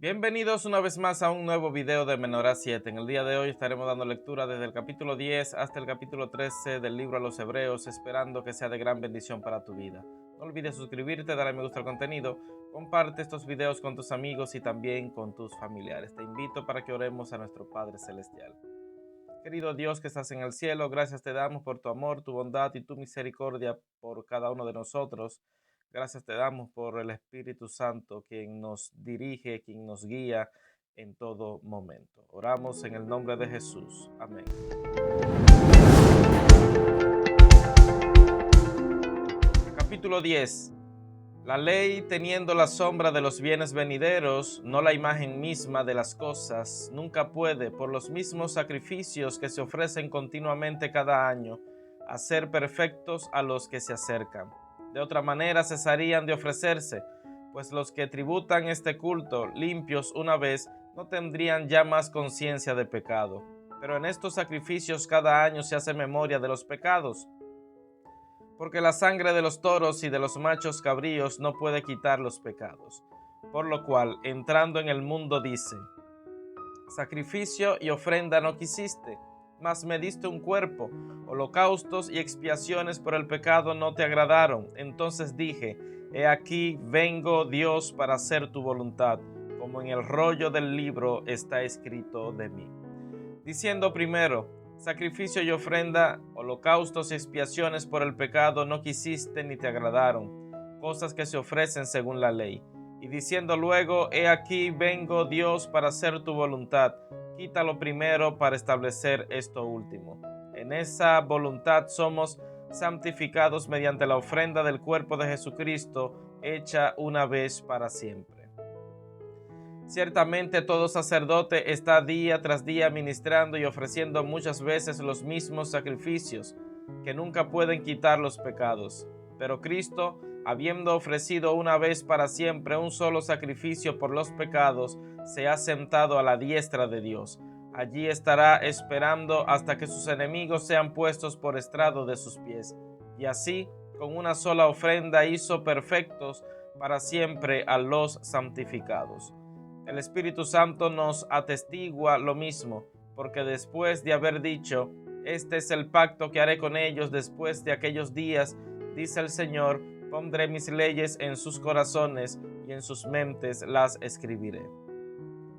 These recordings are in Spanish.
Bienvenidos una vez más a un nuevo video de Menorá 7. En el día de hoy estaremos dando lectura desde el capítulo 10 hasta el capítulo 13 del libro a los Hebreos, esperando que sea de gran bendición para tu vida. No olvides suscribirte, darle me gusta al contenido, comparte estos videos con tus amigos y también con tus familiares. Te invito para que oremos a nuestro Padre Celestial. Querido Dios que estás en el cielo, gracias te damos por tu amor, tu bondad y tu misericordia por cada uno de nosotros. Gracias te damos por el Espíritu Santo, quien nos dirige, quien nos guía en todo momento. Oramos en el nombre de Jesús. Amén. Capítulo 10. La ley, teniendo la sombra de los bienes venideros, no la imagen misma de las cosas, nunca puede, por los mismos sacrificios que se ofrecen continuamente cada año, hacer perfectos a los que se acercan. De otra manera cesarían de ofrecerse, pues los que tributan este culto, limpios una vez, no tendrían ya más conciencia de pecado. Pero en estos sacrificios cada año se hace memoria de los pecados, porque la sangre de los toros y de los machos cabríos no puede quitar los pecados. Por lo cual, entrando en el mundo dice: sacrificio y ofrenda no quisiste, mas me diste un cuerpo, holocaustos y expiaciones por el pecado no te agradaron. Entonces dije: he aquí vengo, Dios, para hacer tu voluntad, como en el rollo del libro está escrito de mí. Diciendo primero: sacrificio y ofrenda, holocaustos y expiaciones por el pecado no quisiste ni te agradaron, cosas que se ofrecen según la ley. Y diciendo luego: he aquí vengo, Dios, para hacer tu voluntad, quita lo primero para establecer esto último. En esa voluntad somos santificados mediante la ofrenda del cuerpo de Jesucristo, hecha una vez para siempre. Ciertamente todo sacerdote está día tras día ministrando y ofreciendo muchas veces los mismos sacrificios, que nunca pueden quitar los pecados. Pero Cristo, habiendo ofrecido una vez para siempre un solo sacrificio por los pecados, se ha sentado a la diestra de Dios. Allí estará esperando hasta que sus enemigos sean puestos por estrado de sus pies. Y así, con una sola ofrenda hizo perfectos para siempre a los santificados. El Espíritu Santo nos atestigua lo mismo, porque después de haber dicho: este es el pacto que haré con ellos después de aquellos días, dice el Señor, pondré mis leyes en sus corazones y en sus mentes las escribiré.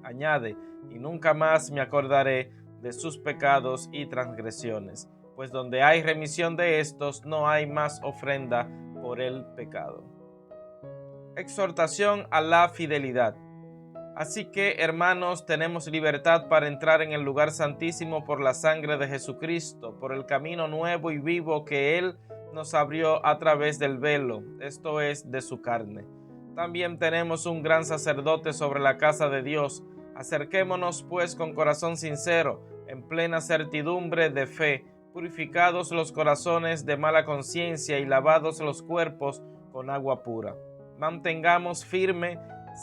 Añade: y nunca más me acordaré de sus pecados y transgresiones, pues donde hay remisión de estos no hay más ofrenda por el pecado. Exhortación a la fidelidad. Así que, hermanos, tenemos libertad para entrar en el lugar santísimo por la sangre de Jesucristo, por el camino nuevo y vivo que Él nos abrió a través del velo, esto es, de su carne. También tenemos un gran sacerdote sobre la casa de Dios. Acerquémonos, pues, con corazón sincero, en plena certidumbre de fe, purificados los corazones de mala conciencia y lavados los cuerpos con agua pura. Mantengamos firme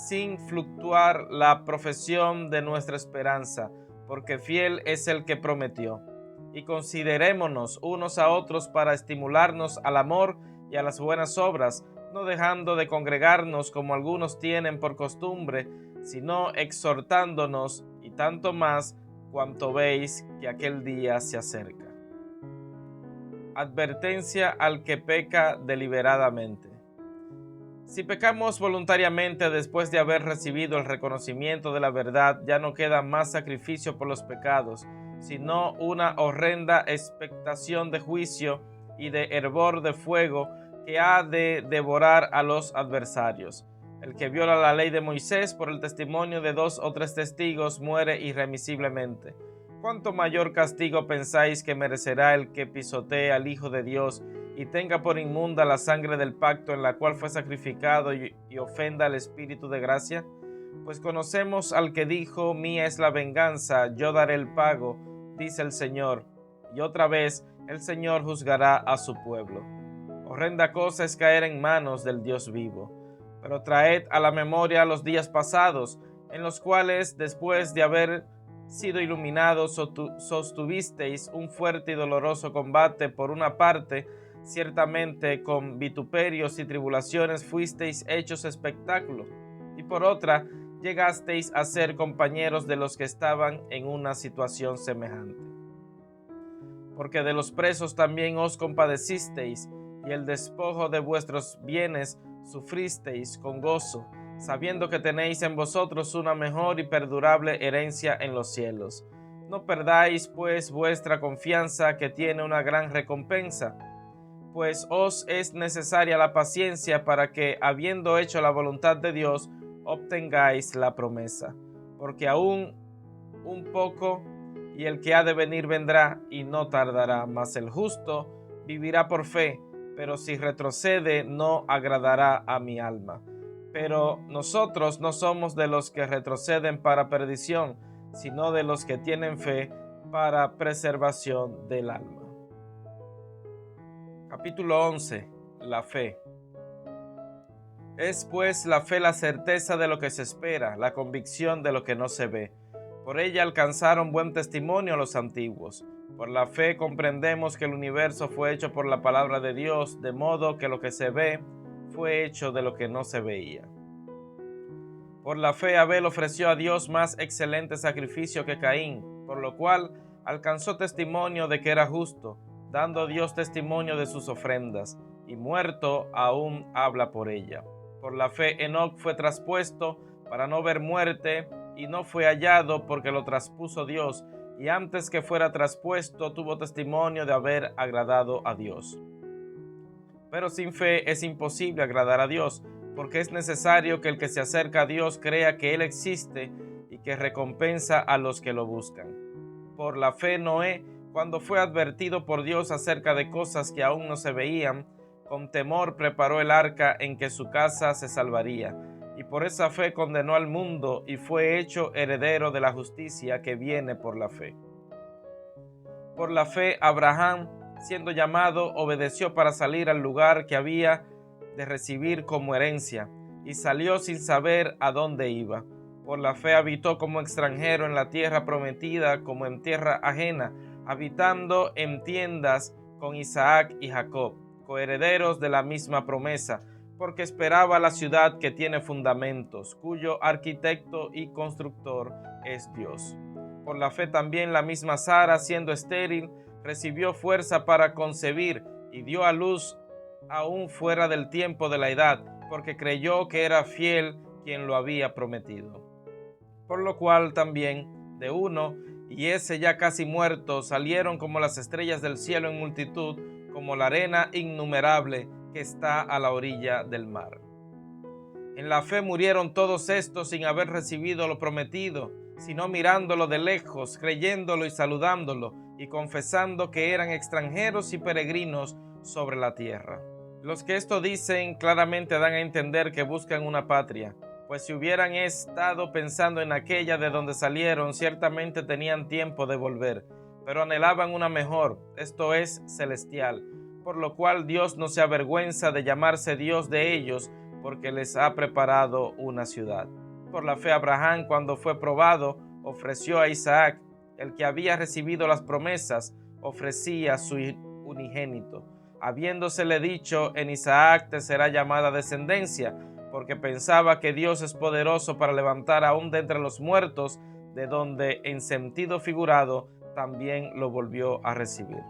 sin fluctuar la profesión de nuestra esperanza, porque fiel es el que prometió. Y considerémonos unos a otros para estimularnos al amor y a las buenas obras, no dejando de congregarnos como algunos tienen por costumbre, sino exhortándonos, y tanto más cuanto veis que aquel día se acerca. Advertencia al que peca deliberadamente. Si pecamos voluntariamente después de haber recibido el reconocimiento de la verdad, ya no queda más sacrificio por los pecados, sino una horrenda expectación de juicio y de hervor de fuego que ha de devorar a los adversarios. El que viola la ley de Moisés por el testimonio de 2 o 3 testigos muere irremisiblemente. ¿Cuánto mayor castigo pensáis que merecerá el que pisotee al Hijo de Dios y tenga por inmunda la sangre del pacto en la cual fue sacrificado y ofenda al Espíritu de gracia? Pues conocemos al que dijo: mía es la venganza, yo daré el pago, dice el Señor. Y otra vez el Señor juzgará a su pueblo. Horrenda cosa es caer en manos del Dios vivo. Pero traed a la memoria los días pasados, en los cuales, después de haber sido iluminados, sostuvisteis un fuerte y doloroso combate. Por una parte, ciertamente con vituperios y tribulaciones fuisteis hechos espectáculo, y por otra, llegasteis a ser compañeros de los que estaban en una situación semejante. Porque de los presos también os compadecisteis, y el despojo de vuestros bienes sufristeis con gozo, sabiendo que tenéis en vosotros una mejor y perdurable herencia en los cielos. No perdáis, pues, vuestra confianza, que tiene una gran recompensa, pues os es necesaria la paciencia para que, habiendo hecho la voluntad de Dios, obtengáis la promesa. Porque aún un poco, y el que ha de venir vendrá, y no tardará, mas el justo vivirá por fe, pero si retrocede no agradará a mi alma. Pero nosotros no somos de los que retroceden para perdición, sino de los que tienen fe para preservación del alma. Capítulo 11. La fe. Es pues la fe la certeza de lo que se espera, la convicción de lo que no se ve. Por ella alcanzaron buen testimonio los antiguos. Por la fe comprendemos que el universo fue hecho por la palabra de Dios, de modo que lo que se ve fue hecho de lo que no se veía. Por la fe Abel ofreció a Dios más excelente sacrificio que Caín, por lo cual alcanzó testimonio de que era justo, dando Dios testimonio de sus ofrendas, y muerto aún habla por ella. Por la fe Enoc fue traspuesto para no ver muerte, y no fue hallado porque lo traspuso Dios, y antes que fuera traspuesto tuvo testimonio de haber agradado a Dios. Pero sin fe es imposible agradar a Dios, porque es necesario que el que se acerca a Dios crea que Él existe y que recompensa a los que lo buscan. Por la fe Noé, cuando fue advertido por Dios acerca de cosas que aún no se veían, con temor preparó el arca en que su casa se salvaría, y por esa fe condenó al mundo y fue hecho heredero de la justicia que viene por la fe. Por la fe Abraham, siendo llamado, obedeció para salir al lugar que había de recibir como herencia, y salió sin saber a dónde iba. Por la fe habitó como extranjero en la tierra prometida, como en tierra ajena, habitando en tiendas con Isaac y Jacob, coherederos de la misma promesa, porque esperaba la ciudad que tiene fundamentos, cuyo arquitecto y constructor es Dios. Por la fe también la misma Sara, siendo estéril, recibió fuerza para concebir y dio a luz aún fuera del tiempo de la edad, porque creyó que era fiel quien lo había prometido. Por lo cual también de uno, y ese ya casi muerto, salieron como las estrellas del cielo en multitud, como la arena innumerable que está a la orilla del mar. En la fe murieron todos estos sin haber recibido lo prometido, sino mirándolo de lejos, creyéndolo y saludándolo, y confesando que eran extranjeros y peregrinos sobre la tierra. Los que esto dicen claramente dan a entender que buscan una patria, pues si hubieran estado pensando en aquella de donde salieron, ciertamente tenían tiempo de volver, pero anhelaban una mejor, esto es, celestial, por lo cual Dios no se avergüenza de llamarse Dios de ellos, porque les ha preparado una ciudad. Por la fe Abraham, cuando fue probado, ofreció a Isaac, el que había recibido las promesas, ofrecía su unigénito, habiéndosele dicho: en Isaac te será llamada descendencia, porque pensaba que Dios es poderoso para levantar aún de entre los muertos, de donde en sentido figurado también lo volvió a recibir.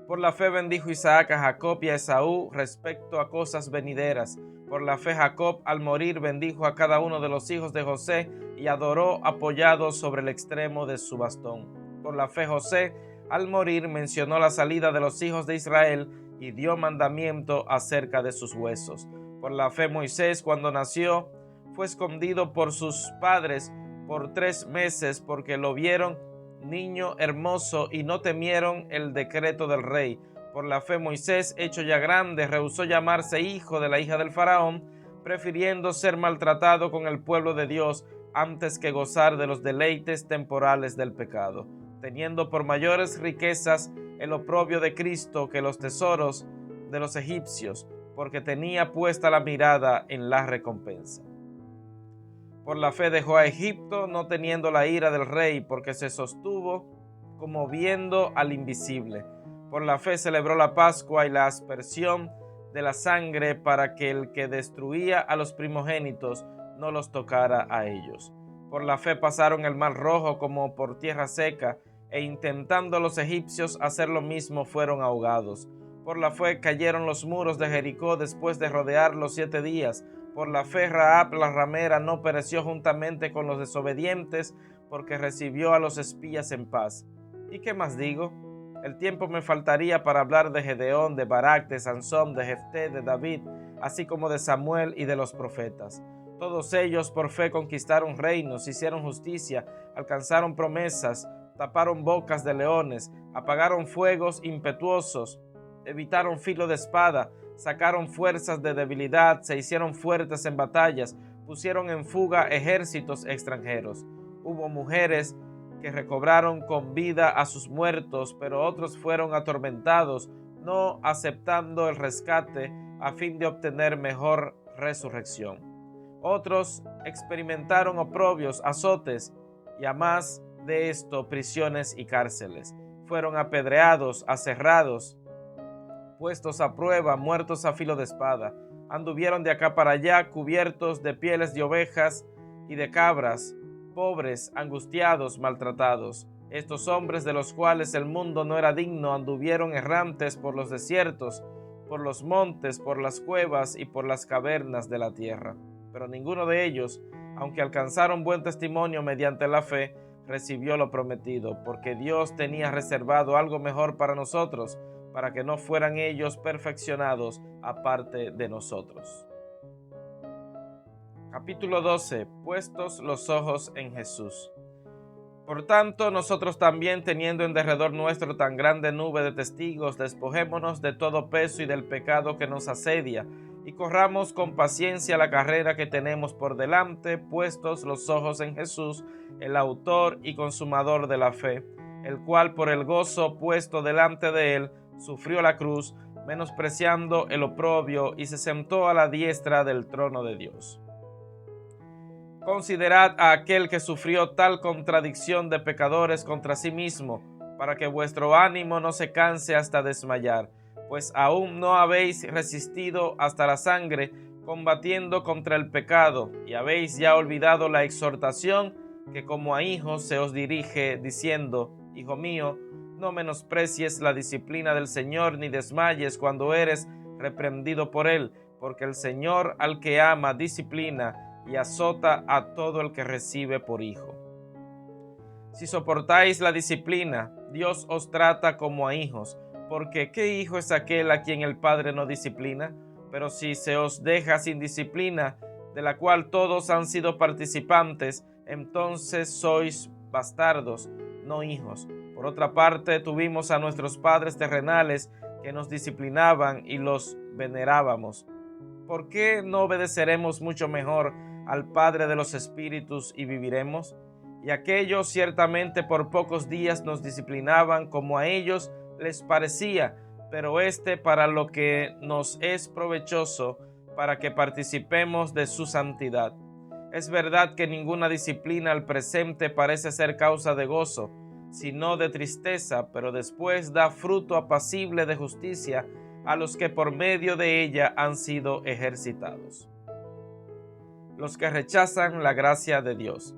Por la fe bendijo Isaac a Jacob y a Esaú respecto a cosas venideras. Por la fe Jacob al morir bendijo a cada uno de los hijos de José y adoró apoyado sobre el extremo de su bastón. Por la fe José al morir mencionó la salida de los hijos de Israel y dio mandamiento acerca de sus huesos. Por la fe Moisés, cuando nació, fue escondido por sus padres por 3 meses porque lo vieron niño hermoso y no temieron el decreto del rey. Por la fe Moisés, hecho ya grande, rehusó llamarse hijo de la hija del faraón, prefiriendo ser maltratado con el pueblo de Dios antes que gozar de los deleites temporales del pecado, teniendo por mayores riquezas el oprobio de Cristo que los tesoros de los egipcios, porque tenía puesta la mirada en la recompensa. Por la fe dejó a Egipto, no teniendo la ira del rey, porque se sostuvo como viendo al invisible. Por la fe celebró la Pascua y la aspersión de la sangre, para que el que destruía a los primogénitos no los tocara a ellos. Por la fe pasaron el mar Rojo como por tierra seca, e intentando los egipcios hacer lo mismo fueron ahogados. Por la fe cayeron los muros de Jericó después de rodearlos 7 días. Por la fe Rahab la ramera no pereció juntamente con los desobedientes, porque recibió a los espías en paz. ¿Y qué más digo? El tiempo me faltaría para hablar de Gedeón, de Barak, de Sansón, de Jefté, de David, así como de Samuel y de los profetas. Todos ellos por fe conquistaron reinos, hicieron justicia, alcanzaron promesas, taparon bocas de leones, apagaron fuegos impetuosos, evitaron filo de espada, sacaron fuerzas de debilidad, se hicieron fuertes en batallas, pusieron en fuga ejércitos extranjeros. Hubo mujeres que recobraron con vida a sus muertos, pero otros fueron atormentados, no aceptando el rescate a fin de obtener mejor resurrección. Otros experimentaron oprobios, azotes y a más de esto prisiones y cárceles. Fueron apedreados, aserrados, puestos a prueba, muertos a filo de espada. Anduvieron de acá para allá cubiertos de pieles de ovejas y de cabras, pobres, angustiados, maltratados. Estos hombres de los cuales el mundo no era digno anduvieron errantes por los desiertos, por los montes, por las cuevas y por las cavernas de la tierra. Pero ninguno de ellos, aunque alcanzaron buen testimonio mediante la fe, recibió lo prometido, porque Dios tenía reservado algo mejor para nosotros, para que no fueran ellos perfeccionados aparte de nosotros. Capítulo 12. Puestos los ojos en Jesús. Por tanto, nosotros también, teniendo en derredor nuestro tan grande nube de testigos, despojémonos de todo peso y del pecado que nos asedia, y corramos con paciencia la carrera que tenemos por delante, puestos los ojos en Jesús, el autor y consumador de la fe, el cual por el gozo puesto delante de él, sufrió la cruz, menospreciando el oprobio, y se sentó a la diestra del trono de Dios. Considerad a aquel que sufrió tal contradicción de pecadores contra sí mismo, para que vuestro ánimo no se canse hasta desmayar, pues aún no habéis resistido hasta la sangre, combatiendo contra el pecado, y habéis ya olvidado la exhortación que como a hijos se os dirige, diciendo: Hijo mío, no menosprecies la disciplina del Señor, ni desmayes cuando eres reprendido por él, porque el Señor al que ama disciplina y azota a todo el que recibe por hijo. Si soportáis la disciplina, Dios os trata como a hijos, porque ¿qué hijo es aquel a quien el Padre no disciplina? Pero si se os deja sin disciplina, de la cual todos han sido participantes, entonces sois bastardos, no hijos. Por otra parte, tuvimos a nuestros padres terrenales que nos disciplinaban y los venerábamos. ¿Por qué no obedeceremos mucho mejor al Padre de los Espíritus y viviremos? Y aquellos ciertamente por pocos días nos disciplinaban como a ellos les parecía, pero para lo que nos es provechoso, para que participemos de su santidad. Es verdad que ninguna disciplina al presente parece ser causa de gozo, sino de tristeza, pero después da fruto apacible de justicia a los que por medio de ella han sido ejercitados. Los que rechazan la gracia de Dios.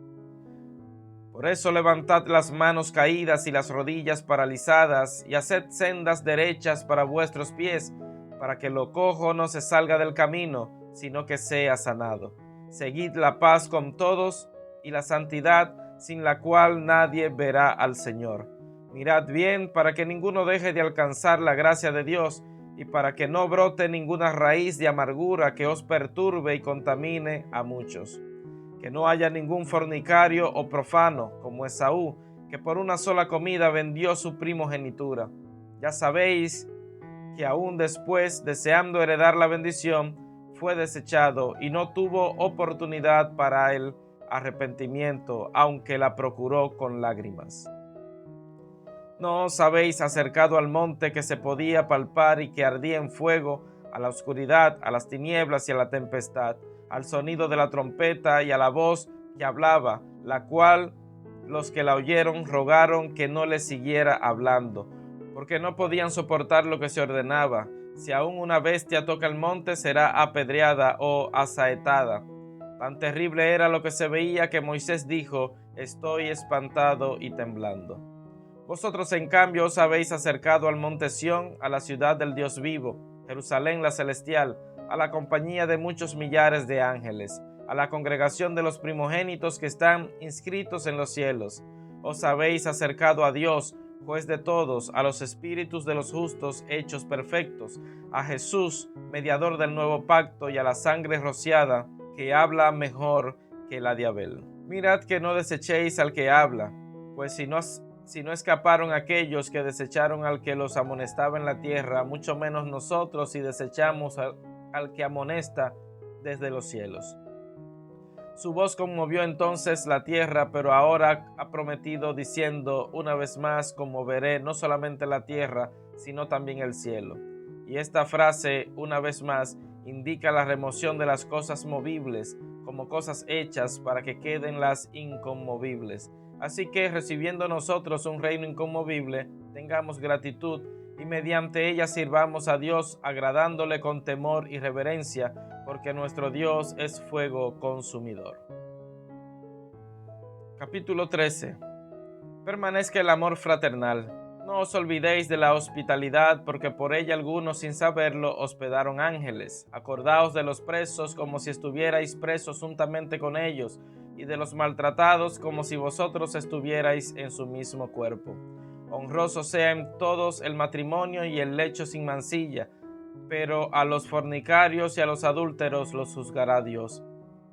Por eso levantad las manos caídas y las rodillas paralizadas, y haced sendas derechas para vuestros pies, para que lo cojo no se salga del camino, sino que sea sanado. Seguid la paz con todos y la santidad, sin la cual nadie verá al Señor. Mirad bien para que ninguno deje de alcanzar la gracia de Dios, y para que no brote ninguna raíz de amargura que os perturbe y contamine a muchos. Que no haya ningún fornicario o profano, como Esaú, que por una sola comida vendió su primogenitura. Ya sabéis que aún después, deseando heredar la bendición, fue desechado y no tuvo oportunidad para el arrepentimiento, aunque la procuró con lágrimas. ¿No os habéis acercado al monte que se podía palpar y que ardía en fuego, a la oscuridad, a las tinieblas y a la tempestad, al sonido de la trompeta y a la voz que hablaba, la cual los que la oyeron rogaron que no le siguiera hablando, porque no podían soportar lo que se ordenaba? Si aún una bestia toca el monte, será apedreada o asaetada. Tan terrible era lo que se veía que Moisés dijo: estoy espantado y temblando. Vosotros en cambio os habéis acercado al monte Sión, a la ciudad del Dios vivo, Jerusalén la celestial, a la compañía de muchos millares de ángeles, a la congregación de los primogénitos que están inscritos en los cielos. Os habéis acercado a Dios, juez de todos, a los espíritus de los justos hechos perfectos, a Jesús, mediador del nuevo pacto, y a la sangre rociada, que habla mejor que la de Abel. Mirad que no desechéis al que habla, pues si no escaparon aquellos que desecharon al que los amonestaba en la tierra, mucho menos nosotros si desechamos al que amonesta desde los cielos. Su voz conmovió entonces la tierra, pero ahora ha prometido diciendo: una vez más conmoveré no solamente la tierra, sino también el cielo. Y esta frase, una vez más, indica la remoción de las cosas movibles como cosas hechas para que queden las inconmovibles. Así que, recibiendo nosotros un reino inconmovible, tengamos gratitud y mediante ella sirvamos a Dios, agradándole con temor y reverencia, porque nuestro Dios es fuego consumidor. Capítulo 13. Permanezca el amor fraternal. No os olvidéis de la hospitalidad, porque por ella algunos, sin saberlo, hospedaron ángeles. Acordaos de los presos como si estuvierais presos juntamente con ellos, y de los maltratados como si vosotros estuvierais en su mismo cuerpo. Honroso sea en todos el matrimonio y el lecho sin mancilla, pero a los fornicarios y a los adúlteros los juzgará Dios.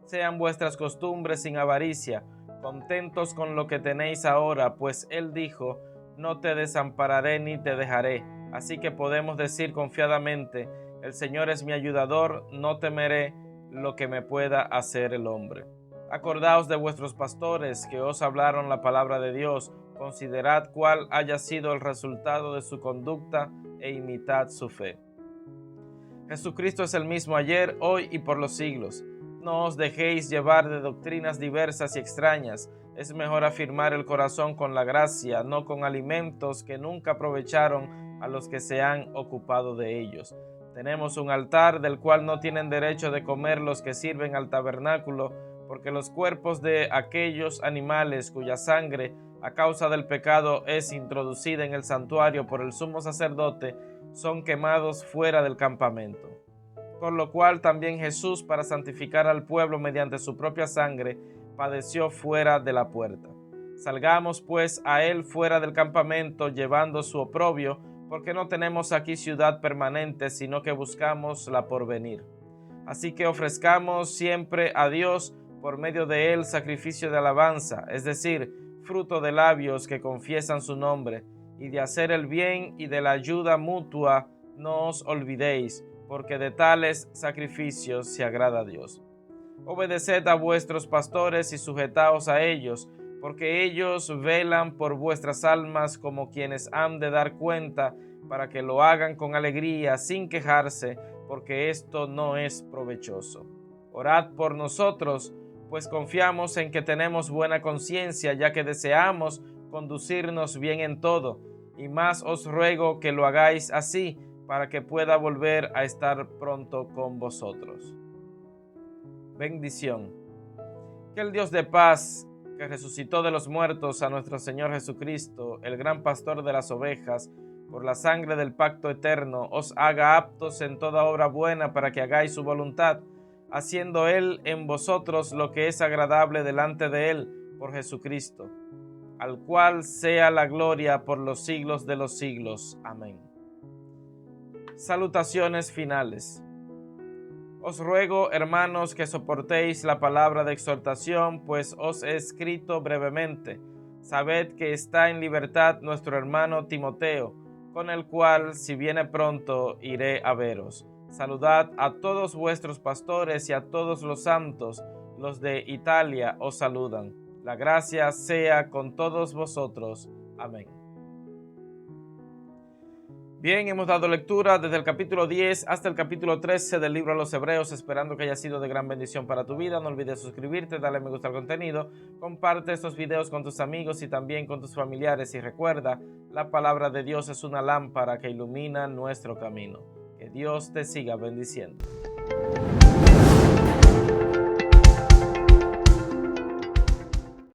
Sean vuestras costumbres sin avaricia, contentos con lo que tenéis ahora, pues Él dijo: no te desampararé ni te dejaré. Así que podemos decir confiadamente: el Señor es mi ayudador, no temeré lo que me pueda hacer el hombre. Acordaos de vuestros pastores que os hablaron la palabra de Dios, considerad cuál haya sido el resultado de su conducta e imitad su fe. Jesucristo es el mismo ayer, hoy y por los siglos. No os dejéis llevar de doctrinas diversas y extrañas. Es mejor afirmar el corazón con la gracia, no con alimentos que nunca aprovecharon a los que se han ocupado de ellos. Tenemos un altar del cual no tienen derecho de comer los que sirven al tabernáculo, porque los cuerpos de aquellos animales cuya sangre a causa del pecado es introducida en el santuario por el sumo sacerdote, son quemados fuera del campamento. Por lo cual también Jesús, para santificar al pueblo mediante su propia sangre, padeció fuera de la puerta. Salgamos pues a él fuera del campamento, llevando su oprobio, porque no tenemos aquí ciudad permanente, sino que buscamos la porvenir. Así que ofrezcamos siempre a Dios por medio de él sacrificio de alabanza, es decir, fruto de labios que confiesan su nombre, y de hacer el bien y de la ayuda mutua no os olvidéis, porque de tales sacrificios se agrada a Dios. Obedeced a vuestros pastores y sujetaos a ellos, porque ellos velan por vuestras almas como quienes han de dar cuenta, para que lo hagan con alegría, sin quejarse, porque esto no es provechoso. Orad por nosotros, pues confiamos en que tenemos buena conciencia, ya que deseamos conducirnos bien en todo, y más os ruego que lo hagáis así, para que pueda volver a estar pronto con vosotros. Bendición. Que el Dios de paz, que resucitó de los muertos a nuestro Señor Jesucristo, el gran pastor de las ovejas, por la sangre del pacto eterno, os haga aptos en toda obra buena para que hagáis su voluntad, haciendo Él en vosotros lo que es agradable delante de Él, por Jesucristo, al cual sea la gloria por los siglos de los siglos. Amén. Salutaciones finales. Os ruego, hermanos, que soportéis la palabra de exhortación, pues os he escrito brevemente. Sabed que está en libertad nuestro hermano Timoteo, con el cual, si viene pronto, iré a veros. Saludad a todos vuestros pastores y a todos los santos. Los de Italia os saludan. La gracia sea con todos vosotros. Amén. Bien, hemos dado lectura desde el capítulo 10 hasta el capítulo 13 del libro a los Hebreos, esperando que haya sido de gran bendición para tu vida. No olvides suscribirte, darle me gusta al contenido, comparte estos videos con tus amigos y también con tus familiares, y recuerda, la palabra de Dios es una lámpara que ilumina nuestro camino. Que Dios te siga bendiciendo.